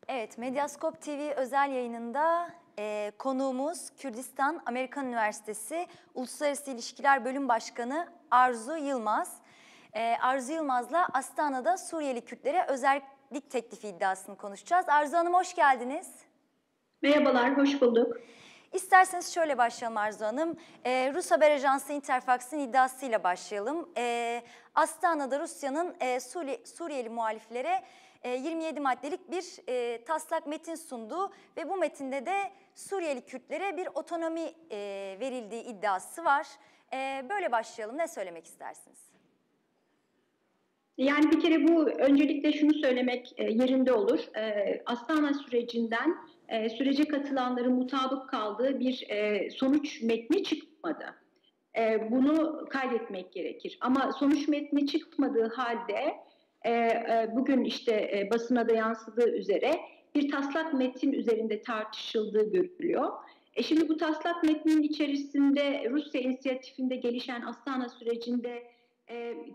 Evet, Medyaskop TV özel yayınında konuğumuz Kürdistan Amerikan Üniversitesi Uluslararası İlişkiler Bölüm Başkanı Arzu Yılmaz. Arzu Yılmaz'la Astana'da Suriyeli Kürtlere özellik teklifi iddiasını konuşacağız. Arzu Hanım hoş geldiniz. Merhabalar, hoş bulduk. İsterseniz şöyle başlayalım Arzu Hanım. Rus haber ajansı Interfax'ın iddiasıyla başlayalım. Astana'da Rusya'nın Suriyeli muhaliflere 27 maddelik bir taslak metin sunduğu ve bu metinde de Suriyeli Kürtlere bir otonomi verildiği iddiası var. Böyle başlayalım. Ne söylemek istersiniz? Yani bir kere bu öncelikle şunu söylemek yerinde olur. Astana sürecinden sürece katılanların mutabık kaldığı bir sonuç metni çıkmadı. Bunu kaydetmek gerekir. Ama sonuç metni çıkmadığı halde bugün işte basına da yansıdığı üzere bir taslak metin üzerinde tartışıldığı görülüyor. Şimdi bu taslak metnin içerisinde Rusya inisiyatifinde gelişen Astana sürecinde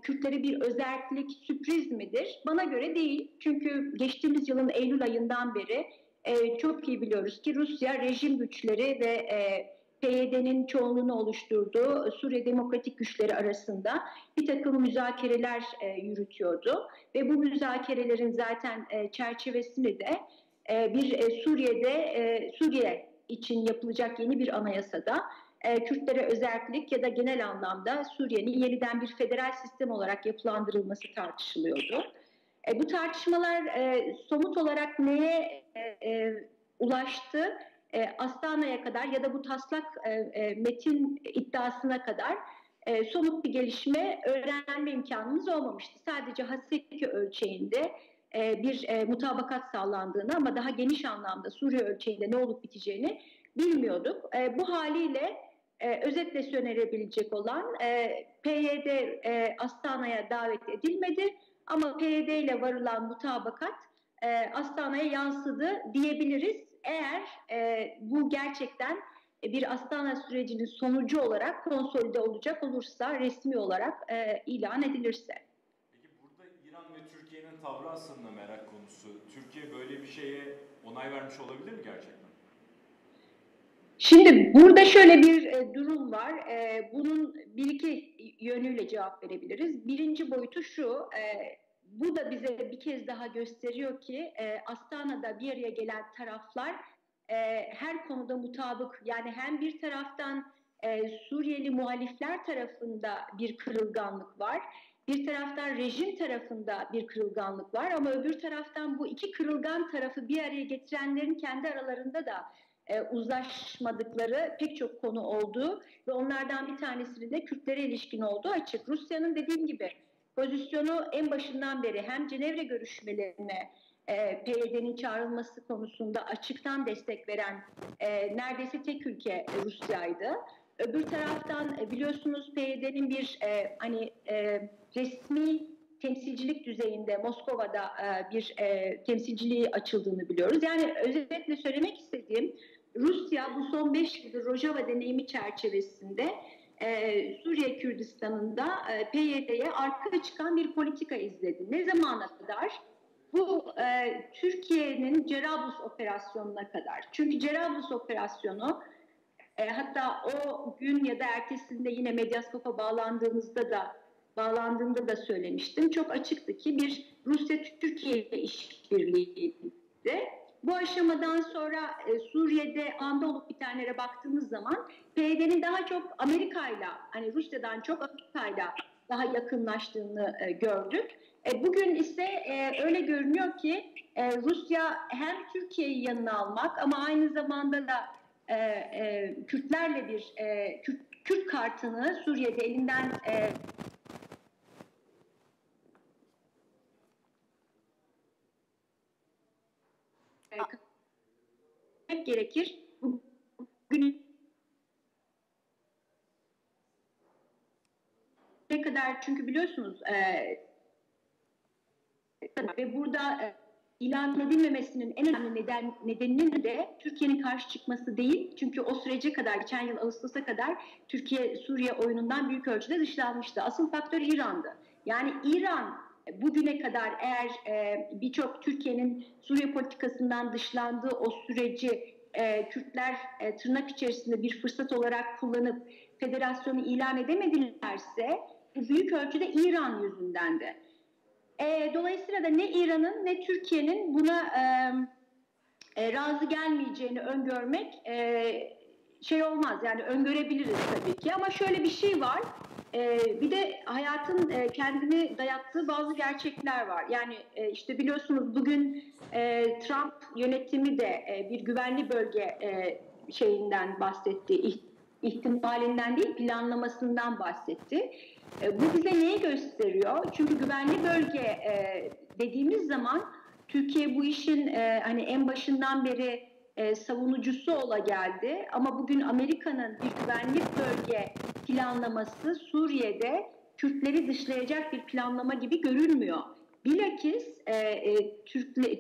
Kürtlere bir özellik sürpriz midir? Bana göre değil. Çünkü geçtiğimiz yılın Eylül ayından beri çok iyi biliyoruz ki Rusya rejim güçleri ve PYD'nin çoğunluğunu oluşturduğu Suriye Demokratik Güçleri arasında bir takım müzakereler yürütüyordu. Ve bu müzakerelerin zaten çerçevesini de Suriye için yapılacak yeni bir anayasada Kürtlere özellik ya da genel anlamda Suriye'nin yeniden bir federal sistem olarak yapılandırılması tartışılıyordu. Bu tartışmalar somut olarak neye ulaştı? Astana'ya kadar ya da bu taslak metin iddiasına kadar somut bir gelişme öğrenme imkanımız olmamıştı. Sadece Haseki ölçeğinde bir mutabakat sağlandığını ama daha geniş anlamda Suriye ölçeğinde ne olup biteceğini bilmiyorduk. Bu haliyle özetle söylenebilecek olan PYD Astana'ya davet edilmedi ama PYD ile varılan mutabakat Astana'ya yansıdı diyebiliriz. Eğer bu gerçekten bir Astana sürecinin sonucu olarak konsolide olacak olursa, resmi olarak ilan edilirse. Peki burada İran ve Türkiye'nin tavrı aslında merak konusu. Türkiye böyle bir şeye onay vermiş olabilir mi gerçekten? Şimdi burada şöyle bir durum var. Bunun bir iki yönüyle cevap verebiliriz. Birinci boyutu şu, bu da bize bir kez daha gösteriyor ki Astana'da bir araya gelen taraflar her konuda mutabık. Yani hem bir taraftan Suriyeli muhalifler tarafında bir kırılganlık var. Bir taraftan rejim tarafında bir kırılganlık var ama öbür taraftan bu iki kırılgan tarafı bir araya getirenlerin kendi aralarında da uzlaşmadıkları pek çok konu oldu ve onlardan bir tanesinin de Kürtlere ilişkin olduğu açık. Rusya'nın dediğim gibi pozisyonu en başından beri hem Cenevre görüşmelerine PYD'nin çağrılması konusunda açıktan destek veren neredeyse tek ülke Rusya'ydı. Öbür taraftan biliyorsunuz PYD'nin bir resmi temsilcilik düzeyinde Moskova'da bir temsilciliği açıldığını biliyoruz. Yani özetle söylemek istediğim Rusya bu son 5 yıldır Rojava deneyimi çerçevesinde Suriye Kürdistan'ında PYD'ye arka çıkan bir politika izledi. Ne zamana kadar? Bu Türkiye'nin Cerablusg operasyonuna kadar. Çünkü Cerablusg operasyonu hatta o gün ya da ertesinde yine Medyaskop'a bağlandığımda da söylemiştim. Çok açıktı ki bir Rusya-Türkiye işbirliğiydi. Bu aşamadan sonra Suriye'de anda olup bitenlere baktığımız zaman PYD'nin daha çok Amerika'yla, hani Rusya'dan çok Amerika'yla daha yakınlaştığını gördük. Bugün ise öyle görünüyor ki Rusya hem Türkiye'yi yanına almak ama aynı zamanda da Kürtlerle bir Kürt kartını Suriye'de elinden gerekir. Bugün ne kadar çünkü biliyorsunuz ve burada ilan edilmemesinin en önemli nedeninin de Türkiye'nin karşı çıkması değil. Çünkü o sürece kadar, geçen yıl Ağustos'a kadar Türkiye Suriye oyunundan büyük ölçüde dışlanmıştı. Asıl faktör İran'dı. Yani İran bugüne kadar eğer birçok Türkiye'nin Suriye politikasından dışlandığı o süreci Kürtler tırnak içerisinde bir fırsat olarak kullanıp federasyonu ilan edemedilerse bu büyük ölçüde İran yüzündendi. Dolayısıyla da ne İran'ın ne Türkiye'nin buna razı gelmeyeceğini öngörmek şey olmaz. Yani öngörebiliriz tabii ki ama şöyle bir şey var. Bir de hayatın kendini dayattığı bazı gerçekler var. Yani işte biliyorsunuz bugün Trump yönetimi de bir güvenli bölge şeyinden bahsetti. İhtimalinden değil, planlamasından bahsetti. Bu bize neyi gösteriyor? Çünkü güvenli bölge dediğimiz zaman Türkiye bu işin hani en başından beri savunucusu ola geldi. Ama bugün Amerika'nın bir güvenlik bölge planlaması Suriye'de Kürtleri dışlayacak bir planlama gibi görülmüyor. Bilakis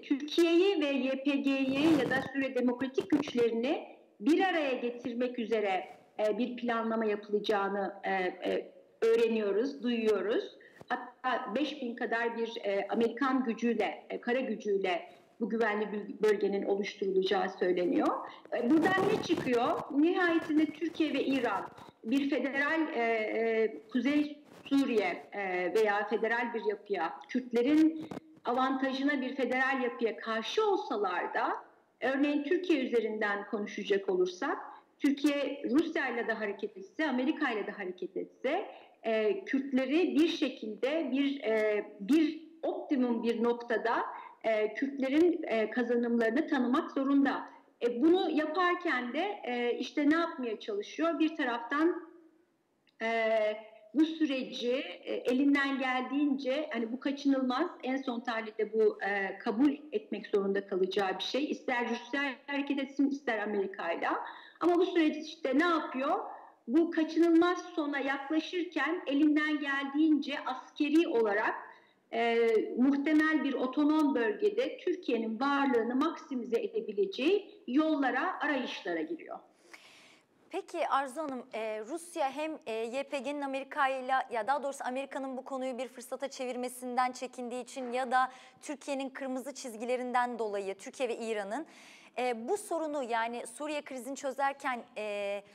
Türkiye'yi ve YPG'yi ya da Suriye demokratik güçlerini bir araya getirmek üzere bir planlama yapılacağını öğreniyoruz, duyuyoruz. Hatta 5000 kadar bir Amerikan gücüyle, kara gücüyle bu güvenli bölgenin oluşturulacağı söyleniyor. Buradan ne çıkıyor? Nihayetinde Türkiye ve İran bir federal Kuzey Suriye veya federal bir yapıya, Kürtlerin avantajına bir federal yapıya karşı olsalar da, örneğin Türkiye üzerinden konuşacak olursak, Türkiye Rusya ile de hareket etse, Amerika ile de hareket etse, Kürtleri bir şekilde bir optimum bir noktada Kürtlerin kazanımlarını tanımak zorunda. Bunu yaparken de işte ne yapmaya çalışıyor? Bir taraftan bu süreci elinden geldiğince, hani bu kaçınılmaz, en son tahlilde bu kabul etmek zorunda kalacağı bir şey. İster Rusya hareket etsin, ister Amerika'yla. Ama bu süreçte ne yapıyor? Bu kaçınılmaz sona yaklaşırken elinden geldiğince askeri olarak muhtemel bir otonom bölgede Türkiye'nin varlığını maksimize edebileceği yollara, arayışlara giriyor. Peki Arzu Hanım, Rusya hem YPG'nin Amerika'yla, ya daha doğrusu Amerika'nın bu konuyu bir fırsata çevirmesinden çekindiği için ya da Türkiye'nin kırmızı çizgilerinden dolayı, Türkiye ve İran'ın bu sorunu, yani Suriye krizini çözerken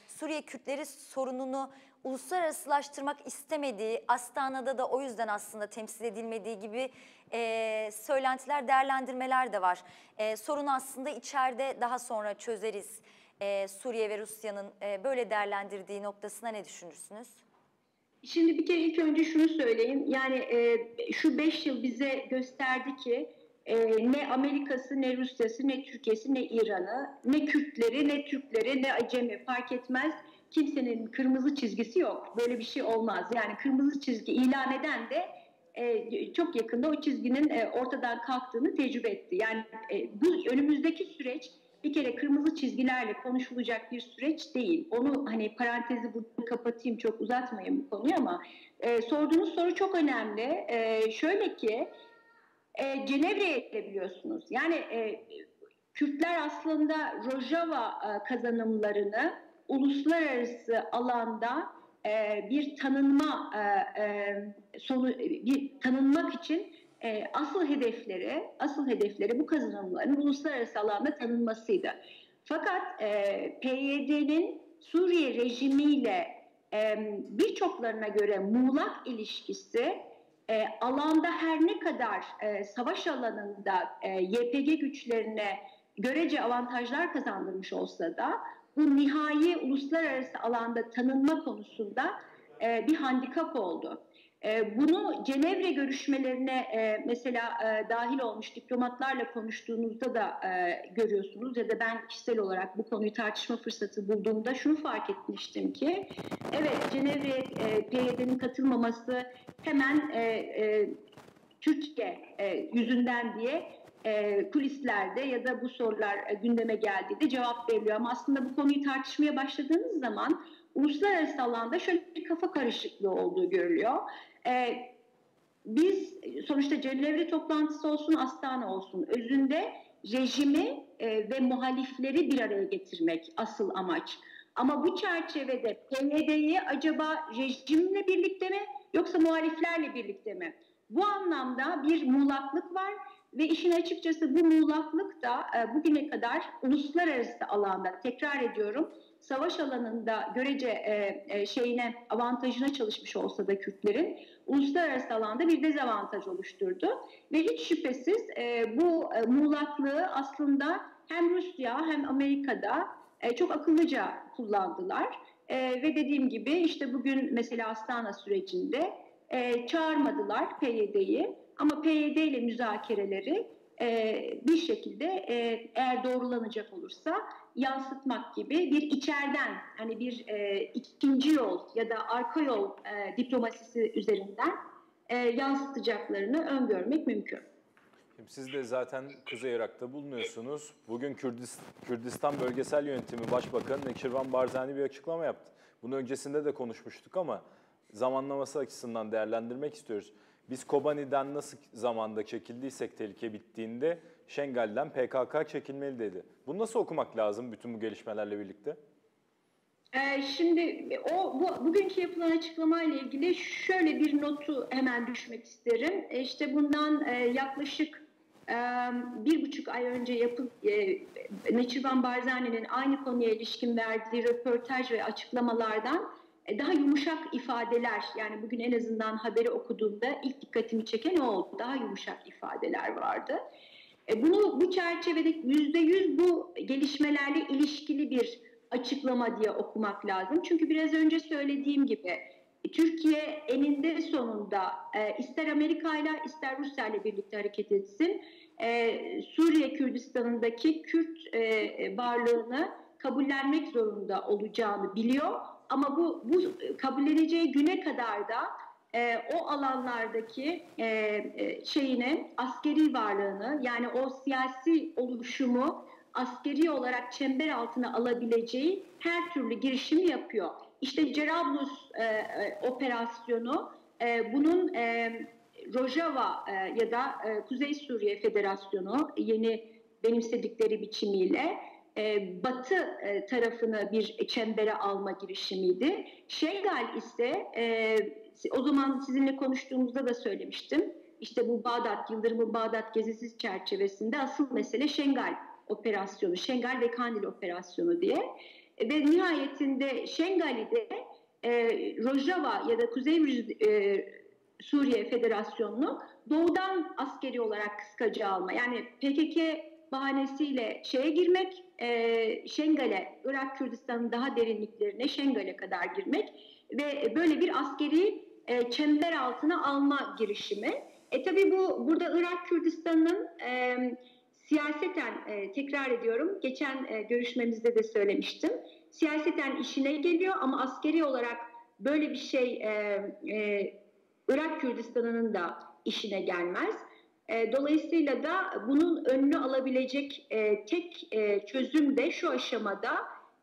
Suriye Kürtleri sorununu uluslararasılaştırmak istemediği, Astana'da da o yüzden aslında temsil edilmediği gibi söylentiler, değerlendirmeler de var. Sorunu aslında içeride daha sonra çözeriz. Suriye ve Rusya'nın böyle değerlendirdiği noktasına ne düşünürsünüz? Şimdi bir kere ilk önce şunu söyleyeyim. Yani şu 5 yıl bize gösterdi ki ne Amerika'sı, ne Rusya'sı, ne Türkiye'si, ne İran'ı, ne Kürtleri, ne Türkleri, ne Acemi fark etmez. Kimsenin kırmızı çizgisi yok. Böyle bir şey olmaz. Yani kırmızı çizgi ilan eden de çok yakında o çizginin ortadan kalktığını tecrübe etti. Yani bu önümüzdeki süreç bir kere kırmızı çizgilerle konuşulacak bir süreç değil. Onu hani parantezi burada kapatayım, çok uzatmayayım bu konuyu ama sorduğunuz soru çok önemli. Şöyle ki Cenevre'ye gidebiliyorsunuz. Yani Kürtler aslında Rojava kazanımlarını uluslararası alanda bir tanınmak için asıl hedefleri bu kazanımların uluslararası alanda tanınmasıydı. Fakat PYD'nin Suriye rejimiyle birçoklarına göre muğlak ilişkisi alanda her ne kadar savaş alanında YPG güçlerine görece avantajlar kazandırmış olsa da bu nihai uluslararası alanda tanınma konusunda bir handikap oldu. Bunu Cenevre görüşmelerine mesela dahil olmuş diplomatlarla konuştuğunuzda da görüyorsunuz ya da ben kişisel olarak bu konuyu tartışma fırsatı bulduğumda şunu fark etmiştim ki evet, Cenevre PYD'nin katılmaması hemen Türkiye yüzünden diye kulislerde ya da bu sorular gündeme geldiğinde cevap veriliyor. Ama aslında bu konuyu tartışmaya başladığınız zaman uluslararası alanda şöyle bir kafa karışıklığı olduğu görülüyor. Biz sonuçta Cenevre toplantısı olsun, Astana olsun, özünde rejimi ve muhalifleri bir araya getirmek asıl amaç. Ama bu çerçevede PYD'yi acaba rejimle birlikte mi yoksa muhaliflerle birlikte mi Bu anlamda bir muğlaklık var ve işin açıkçası bu muğlaklık da bugüne kadar uluslararası alanda, tekrar ediyorum, savaş alanında görece avantajına çalışmış olsa da Kürtlerin uluslararası alanda bir dezavantaj oluşturdu. Ve hiç şüphesiz bu muğlaklığı aslında hem Rusya hem Amerika'da çok akıllıca kullandılar. Ve dediğim gibi işte bugün mesela Astana sürecinde çağırmadılar PYD'yi ama PYD ile müzakereleri bir şekilde eğer doğrulanacak olursa yansıtmak gibi bir içeriden, hani bir ikinci yol ya da arka yol diplomasisi üzerinden yansıtacaklarını öngörmek mümkün. Siz de zaten Kuzey Irak'ta bulunuyorsunuz. Bugün Kürdistan Bölgesel Yönetimi Başbakanı Neçirvan Barzani bir açıklama yaptı. Bunu öncesinde de konuşmuştuk ama zamanlaması açısından değerlendirmek istiyoruz. Biz Kobani'den nasıl zamanda çekildiysek tehlike bittiğinde Şengal'den PKK çekilmeli dedi. Bunu nasıl okumak lazım bütün bu gelişmelerle birlikte? Şimdi bugünkü yapılan açıklamayla ilgili şöyle bir notu hemen düşmek isterim. İşte bundan yaklaşık 1,5 ay önce Neçirvan Barzani'nin aynı konuya ilişkin verdiği röportaj ve açıklamalardan daha yumuşak ifadeler, yani bugün en azından haberi okuduğumda ilk dikkatimi çeken o oldu. Daha yumuşak ifadeler vardı. Bu çerçevede %100 bu gelişmelerle ilişkili bir açıklama diye okumak lazım. Çünkü biraz önce söylediğim gibi Türkiye eninde sonunda ister Amerika ile ister Rusya ile birlikte hareket etsin, Suriye Kürdistan'ındaki Kürt varlığını kabullenmek zorunda olacağını biliyor. Ama bu kabulleneceği güne kadar da o alanlardaki askeri varlığını, yani o siyasi oluşumu askeri olarak çember altına alabileceği her türlü girişimi yapıyor. İşte Cerablus operasyonu bunun Rojava ya da Kuzey Suriye Federasyonu yeni benimsedikleri biçimiyle Batı tarafını bir çembere alma girişimiydi. Şengal ise o zaman sizinle konuştuğumuzda da söylemiştim. İşte bu Yıldırım'ın Bağdat gezisi çerçevesinde asıl mesele Şengal operasyonu, Şengal ve Kandil operasyonu diye. Ve nihayetinde Şengal'de Rojava ya da Kuzey Suriye Federasyonu'nu doğudan askeri olarak kıskaca alma. Yani PKK bahanesiyle girmek, Şengal'e, Irak Kürdistan'ın daha derinliklerine, Şengal'e kadar girmek ve böyle bir askeri çember altına alma girişimi. Tabii burada Irak Kürdistan'ın siyaseten, tekrar ediyorum, geçen görüşmemizde de söylemiştim, siyaseten işine geliyor ama askeri olarak böyle bir şey Irak Kürdistan'ının da işine gelmez. Dolayısıyla da bunun önünü alabilecek tek çözüm de şu aşamada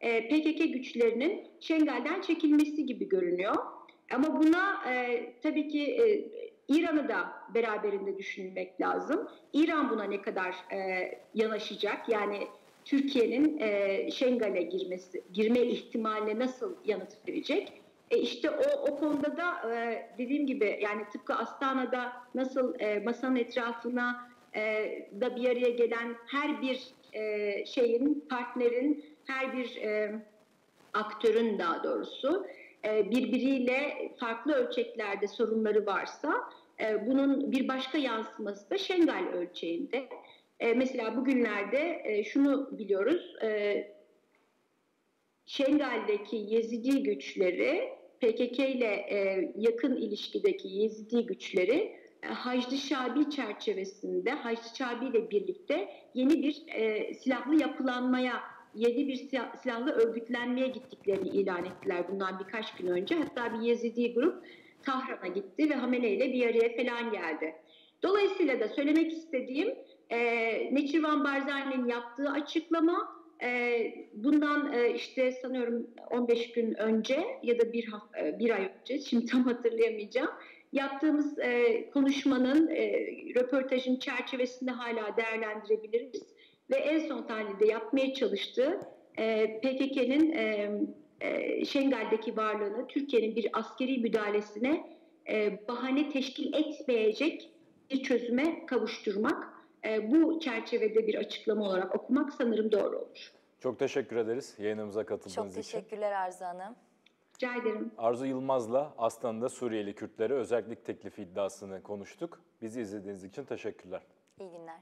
PKK güçlerinin Şengal'den çekilmesi gibi görünüyor. Ama buna tabii ki İran'ı da beraberinde düşünmek lazım. İran buna ne kadar yanaşacak? Yani Türkiye'nin Şengal'e girme ihtimaline nasıl yanıt verecek? İşte o konuda da dediğim gibi, yani tıpkı Astana'da nasıl masanın etrafına da bir araya gelen her bir partnerin, her bir aktörün daha doğrusu birbiriyle farklı ölçeklerde sorunları varsa bunun bir başka yansıması da Şengal ölçeğinde. Mesela bugünlerde şunu biliyoruz, Şengal'deki Yezidi güçleri, PKK ile yakın ilişkideki Yezidi güçleri Haçlı Şabi çerçevesinde, Haçlı Şabi ile birlikte yeni bir silahlı yapılanmaya, yeni bir silahlı örgütlenmeye gittiklerini ilan ettiler bundan birkaç gün önce. Hatta bir Yezidi grup Tahran'a gitti ve Hamenei ile bir araya falan geldi. Dolayısıyla da söylemek istediğim, Neçirvan Barzani'nin yaptığı açıklama, bundan işte sanıyorum 15 gün önce ya da bir ay önce, şimdi tam hatırlayamayacağım, yaptığımız konuşmanın, röportajın çerçevesinde hala değerlendirebiliriz. Ve en son tahlilde yapmaya çalıştığı PKK'nın Şengal'deki varlığını Türkiye'nin bir askeri müdahalesine bahane teşkil etmeyecek bir çözüme kavuşturmak. Bu çerçevede bir açıklama olarak okumak sanırım doğru olur. Çok teşekkür ederiz yayınımıza katıldığınız Çok için. teşekkürler Arzu Hanım. Rica ederim. Arzu Yılmaz'la Astana'da Suriyeli Kürtlere özellik teklifi iddiasını konuştuk. Bizi izlediğiniz için teşekkürler. İyi günler.